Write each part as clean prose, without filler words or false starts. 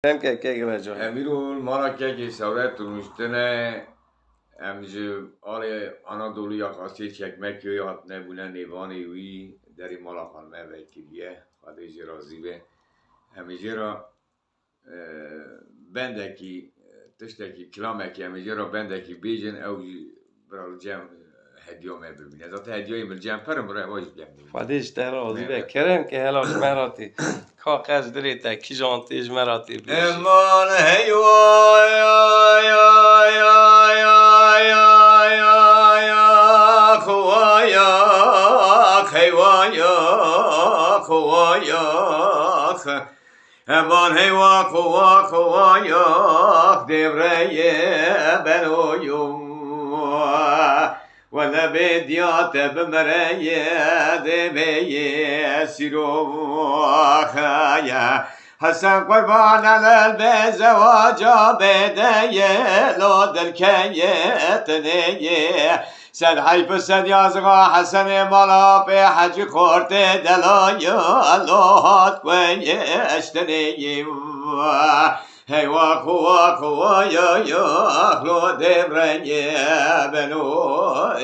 Nem kell kegrecsölni. Emirul Marrakech Savretulustene emzi ale Anadoluyak asítsek megjöjjhatne buleni vani ui deri malakan mevekiriye hadézsir az zive emizsira bendeki testeki klameki emizsira bendeki béjen euji braljem هديوم ببینه از آن هدیه‌ای ملجم پرم برای واجب ببینه. فدیش در آزی به کرم که هلاش مراتی کاغذ دریته کی جانتیج مراتی بیش. امان هیوا یا یا یا یا یا یا یا خوایا خوایا خوایا امان هیوا خوا خوایا دبره بنویم ولا بديات بمرية دبي سيروخايا حسن قربان على البزواج بداية لو دلكيت نية سد حيف سد يازغا حسن مالا بحج خورت دلايا الله كويش تنية هی واقع واقع یا یا خلو دبرنی بنو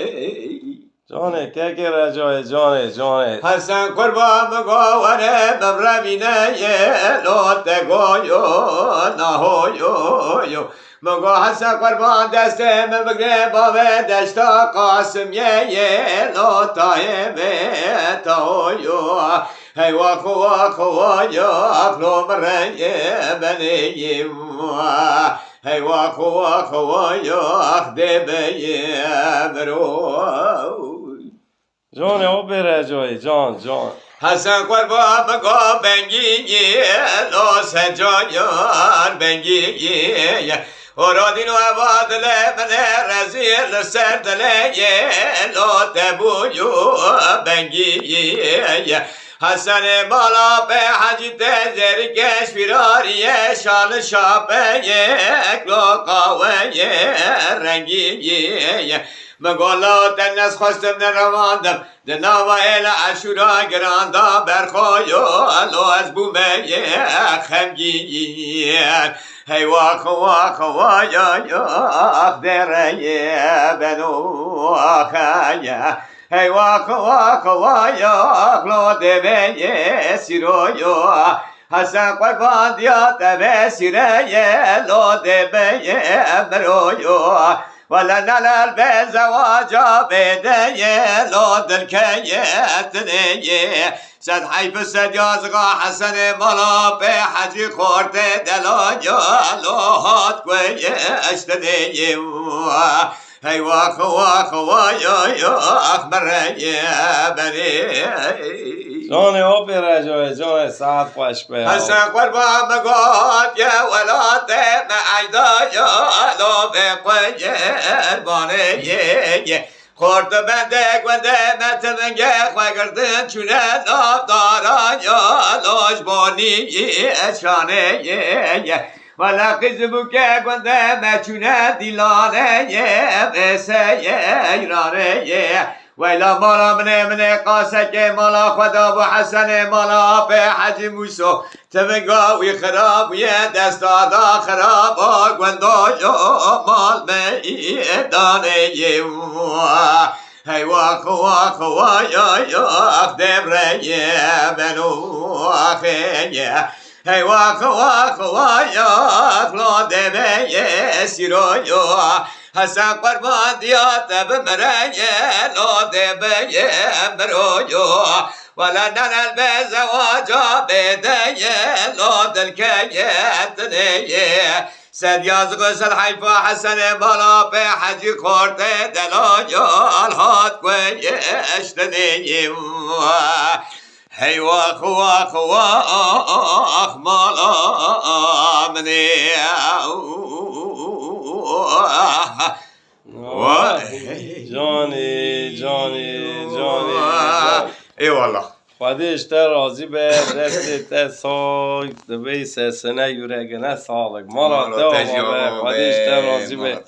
جانه که که رجای جانه جانه حسن قربان مگوانه ببرمینه لوت گویو نهویو مگو حسن قربان دسته مبگره باوه دشتا قاسم یه لوتای بتاویو هی واقع واقع یا اخلو مرنی بنیم هی واقع واقع یا اخده بیم رو جانه او بره جای جان جان حسن قربان مگو بنگی لو سجایار بنگی ارادین و عبادل من رزیل سردله لو تبویو بنگی حسن بالا به حجی تزر کش بیراریه شال شاپه یک لقاوه رنگی مگولا تنس خواستم نرواندم دناوا ایل اشورا گراندم برخویو لو از بومه خمگی هی واقع واقع یا اخ دره بنو خیا هی واقع واقع یا اخلو دبه سیرویو حسن قربان دیات به سیره لو دبه برویو ولا نلال بزواجا بده لو دلکیت نیه سد حیف سد یازغا حسن مالا به حجی خورد دلایا لو هات گویشت نیه هی واقع واقع یا اخبره بری جانه او بره جای جانه ساعت خوش به حسن قربان مگاد یا ولاد معیدا یا لو بقیر بانه خورد بنده گونده متمنگه خوگردن چونه ناب داران یا لوش بانی شانه ولا قزبو که گونده مچونه دیلانه بسه ایرانه ویلا مالا منه قاسه که مالا خدا و حسن مالا به حج موسو تمنگاوی خراب وی دست دادا خراب گوندو یا مال میدانه هی واقع واقع یا اخ دبره بنو خیه هی واقع واقع یا اخلو دبه سیرویو حسن قربان دیات بمرنی لو دبه برویو ولا ننال بزواجا بده لو دلکیت نیه سد یازگو سد حیفا حسن بالا به حجی خورده دلایا الهات گویشت نیم هی واقع واقع اخ مالا منی جانی جانی جانی ای والله خودش در راضی به دست تا سای دبی سنه یورگنه سالک مالا تا خودش در راضی به